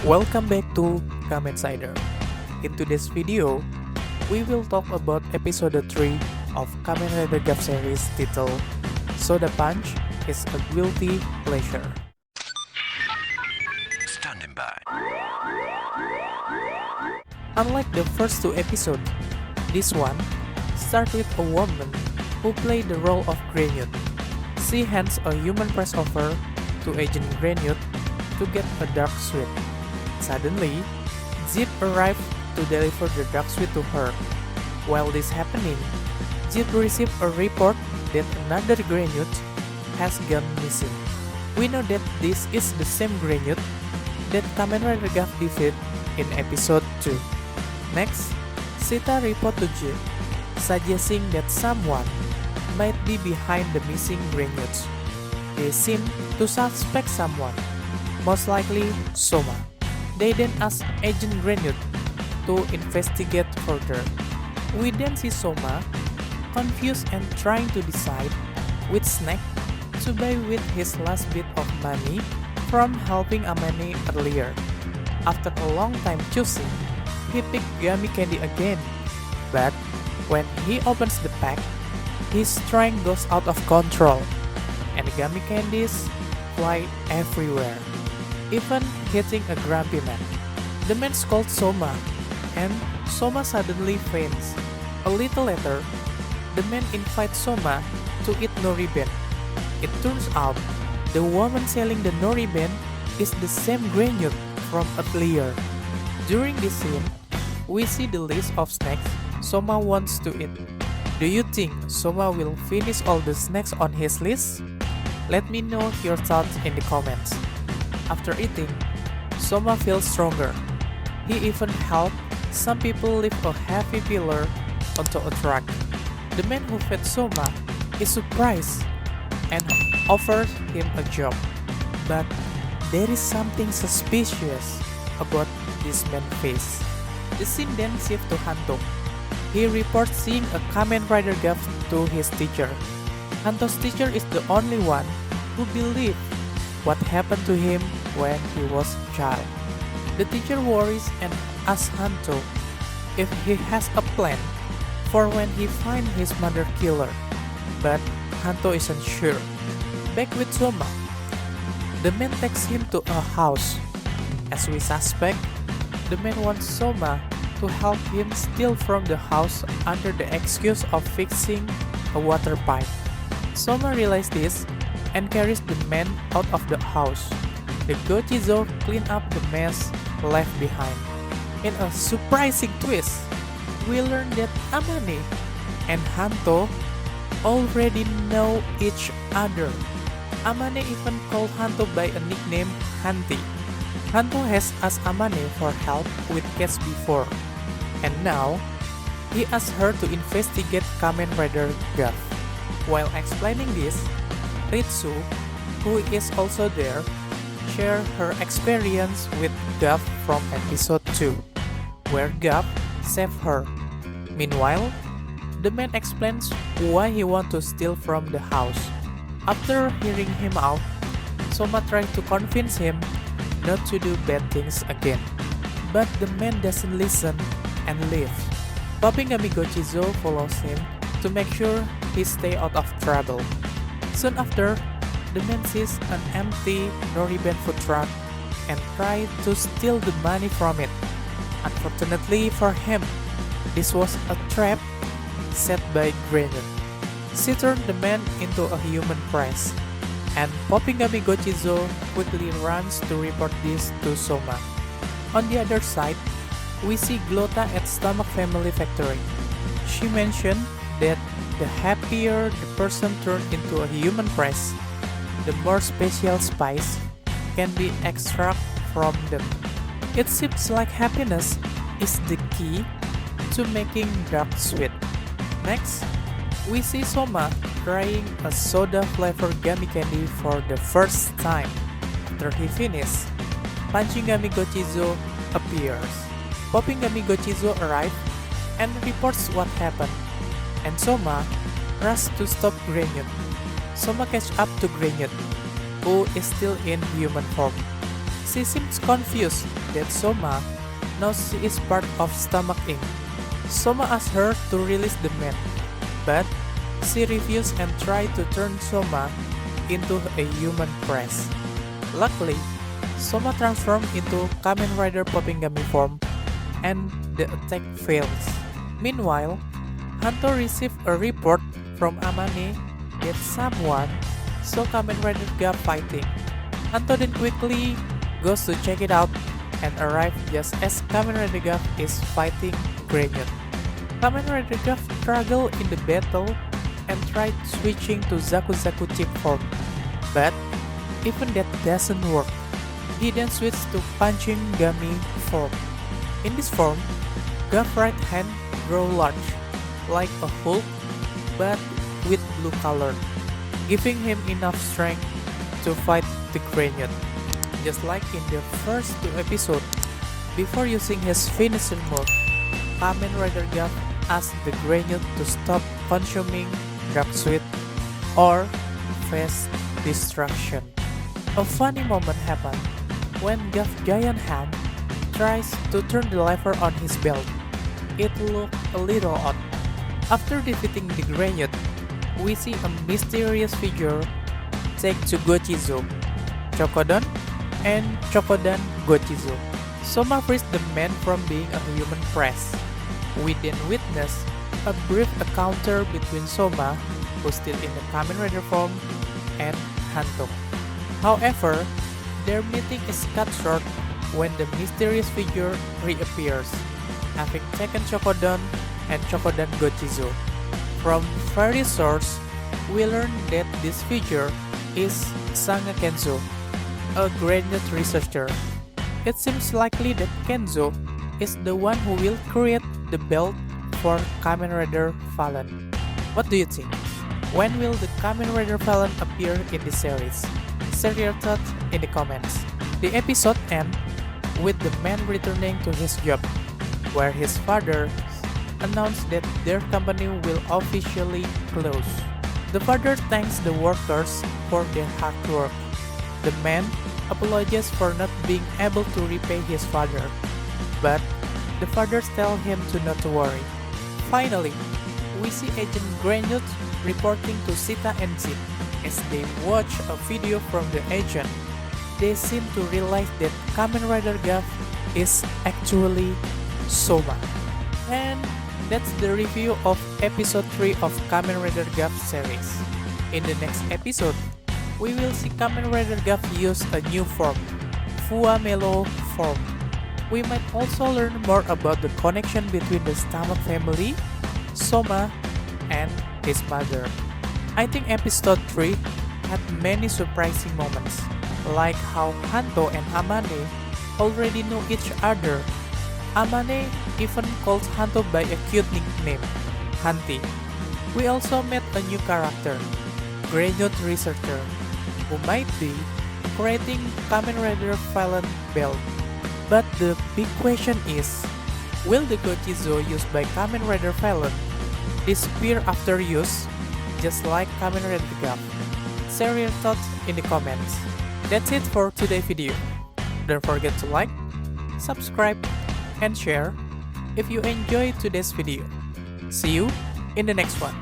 Welcome back to Kamen Rider. In today's video, we will talk about episode 3 of Kamen Rider Gap series titled Soda Punch is a Guilty Pleasure. Standing by. Unlike the first two episodes, this one starts with a woman who played the role of Granute. She hands a human press over to Agent Granute to get a dark suit. Suddenly, Zip arrives to deliver the dark suit to her. While this happening, Zip receives a report that another Granute has gone missing. We know that this is the same Granute that Kamen Rider Gaff defeated in episode 2. Next, Sita reports to Zip, suggesting that someone might be behind the missing Granutes. They seem to suspect someone, most likely Soma. They then ask Agent Granute to investigate further. We then see Soma confused and trying to decide which snack to buy with his last bit of money from helping Amane earlier. After a long time choosing, he picked gummy candy again. But when he opens the pack, his strength goes out of control, and gummy candies fly everywhere, even hitting a grumpy man. The man scolds Soma, and Soma suddenly faints. A little later, the man invites Soma to eat noriben. It turns out the woman selling the noriben is the same Granute from earlier. During this scene, we see the list of snacks Soma wants to eat. Do you think Soma will finish all the snacks on his list? Let me know your thoughts in the comments. After eating, Soma feels stronger. He even helped some people lift a heavy pillar onto a truck. The man who fed Soma is surprised and offers him a job. But there is something suspicious about this man's face. The scene then shifts to Hanto. He reports seeing a Kamen Rider Gaff to his teacher. Hanto's teacher is the only one who believes what happened to him when he was a child. The teacher worries and asks Hanto if he has a plan for when he finds his mother killer, but Hanto isn't sure. Back with Soma, the man takes him to a house. As we suspect, the man wants Soma to help him steal from the house under the excuse of fixing a water pipe. Soma realizes this and carries the man out of the house. The Gochizo clean up the mess left behind. In a surprising twist, we learn that Amane and Hanto already know each other. Amane even called Hanto by a nickname Hanti. Hanto has asked Amane for help with cats before, and now he asks her to investigate Kamen Rider Gaff. While explaining this, Ritsu, who is also there, shares her experience with Gaff from episode 2, where Gaff saved her. Meanwhile, the man explains why he wants to steal from the house. After hearing him out, Soma tries to convince him not to do bad things again. But the man doesn't listen and leaves. Papingami Gochizo follows him to make sure he stays out of trouble. Soon after, the man sees an empty noriben food truck and tries to steal the money from it. Unfortunately for him, this was a trap set by Granute. She turned the man into a human press, and Popingami Gochizo quickly runs to report this to Soma. On the other side, we see Glota at Stomach Family Factory. She mentioned that the happier the person turned into a human press, the more special spice can be extracted from them. It seems like happiness is the key to making dark sweet. Next, we see Soma trying a soda-flavored gummy candy for the first time. After he finishes, Punchingami Gochizo appears. Popingami Gochizo arrives and reports what happened, and Soma rushes to stop Granute. Soma catches up to Granute, who is still in human form. She seems confused that Soma knows she is part of Stomach Inc. Soma asks her to release the man, but she refuses and tries to turn Soma into a human press. Luckily, Soma transforms into Kamen Rider Popping Gummy form and the attack fails. Meanwhile, Hanto receives a report from Amane that someone saw Kamen Rider Guff fighting. Hanto then quickly goes to check it out and arrives just as Kamen Rider Guff is fighting Grenyut. Kamen Rider Guff struggles in the battle and tried switching to Zaku Zaku chip form, but even that doesn't work. He then switches to Punching Gummy form. In this form, Guff's right hand grows large, like a Hulk, but with blue color, giving him enough strength to fight the Grenyut. Just like in the first 2 episodes, before using his finishing move, Kamen Rider Guff asks the Grenyut to stop consuming Dark Sweet or face destruction. A funny moment happens when Guff's giant hand tries to turn the lever on his belt. It looked a little odd. After defeating the Grenyut, we see a mysterious figure take to Gochizo, Chokodon, and Chokodan Gochizo. Soma frees the man from being a human press. We then witness a brief encounter between Soma, who's still in the Kamen Rider form, and Hanto. However, their meeting is cut short when the mysterious figure reappears, having taken Chokodon and Chokodan Gochizo. From various sources, we learn that this figure is Sanga Kenzo, a Grenyut researcher. It seems likely that Kenzo is the one who will create the belt for Kamen Rider Fallen. What do you think? When will the Kamen Rider Fallen appear in the series? Share your thoughts in the comments. The episode ends with the man returning to his job, where his father announced that their company will officially close. The father thanks the workers for their hard work. The man apologizes for not being able to repay his father, but the father tells him to not worry. Finally, we see Agent Grenyut reporting to Sita and Zip. As they watch a video from the agent, they seem to realize that Kamen Rider Guff is actually Soma. And that's the review of episode 3 of Kamen Rider Guff series. In the next episode, we will see Kamen Rider Guff use a new form, Fuamelo form. We might also learn more about the connection between the Stomach family, Soma, and his mother. I think episode 3 had many surprising moments, like how Hanto and Amane already know each other. Amane even calls Hanto by a cute nickname, Hanti. We also met a new character, Grenyut researcher, who might be creating Kamen Rider Fallen belt. But the big question is, will the Gochizo used by Kamen Rider Fallen disappear after use, just like Kamen Rider Guff? Share your thoughts in the comments. That's it for today's video. Don't forget to like, subscribe, and share if you enjoyed today's video. See you in the next one.